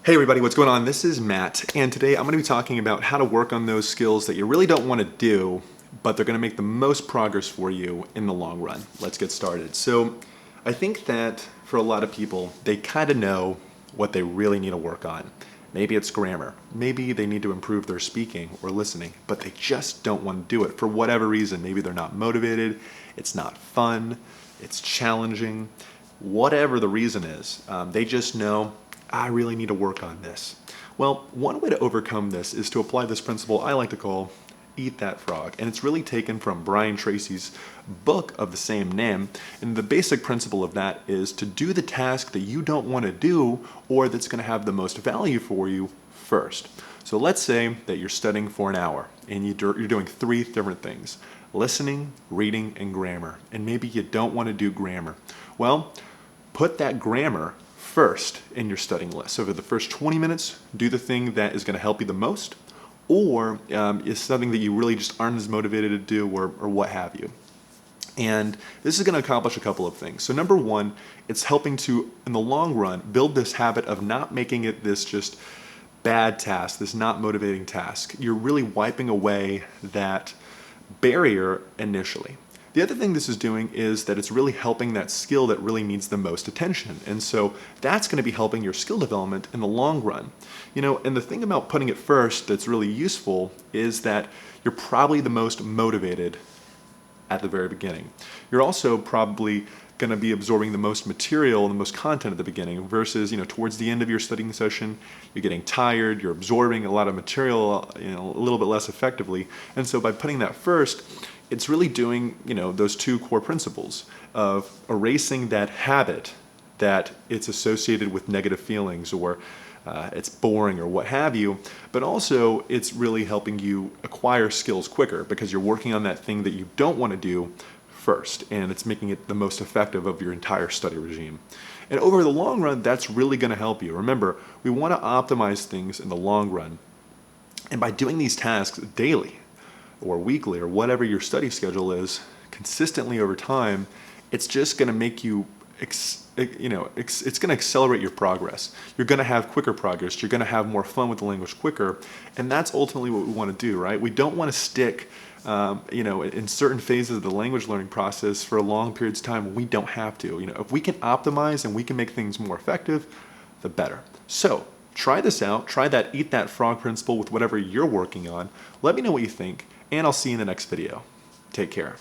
Hey everybody, what's going on? This is Matt, and today I'm going to be talking about how to work on those skills that you really don't want to do, but they're going to make the most progress for you in the long run. Let's get started. So I think that for a lot of people, they kind of know what they really need to work on. Maybe it's grammar. Maybe they need to improve their speaking or listening, but they just don't want to do it for whatever reason. Maybe they're not motivated, it's not fun, it's challenging. Whatever the reason is, they just know, I really need to work on this. Well, one way to overcome this is to apply this principle I like to call Eat That Frog. And it's really taken from Brian Tracy's book of the same name. And the basic principle of that is to do the task that you don't want to do or that's going to have the most value for you first. So let's say that you're studying for an hour and you're doing three different things: listening, reading, and grammar. And maybe you don't want to do grammar. Well, put that grammar first in your studying list. So for the first 20 minutes, do the thing that is going to help you the most, or is something that you really just aren't as motivated to do, or what have you. And this is going to accomplish a couple of things. So number one, it's helping to, in the long run, build this habit of not making it this just bad task, this not motivating task. You're really wiping away that barrier initially. The other thing this is doing is that it's really helping that skill that really needs the most attention. And so that's going to be helping your skill development in the long run. You know, and the thing about putting it first that's really useful is that you're probably the most motivated at the very beginning. You're also probably going to be absorbing the most material and the most content at the beginning versus, towards the end of your studying session, you're getting tired, you're absorbing a lot of material, a little bit less effectively. And so by putting that first, it's really doing, those two core principles of erasing that habit that it's associated with negative feelings or it's boring or what have you, but also it's really helping you acquire skills quicker because you're working on that thing that you don't want to do first, and it's making it the most effective of your entire study regime. And over the long run, that's really going to help you. Remember, we want to optimize things in the long run, and by doing these tasks daily or weekly or whatever your study schedule is, consistently over time, it's just going to make you, it's going to accelerate your progress. You're going to have quicker progress. You're going to have more fun with the language quicker. And that's ultimately what we want to do, right? We don't want to stick, in certain phases of the language learning process for long periods of time when we don't have to. If we can optimize and we can make things more effective, the better. So try this out. Try that Eat That Frog principle with whatever you're working on. Let me know what you think, and I'll see you in the next video. Take care.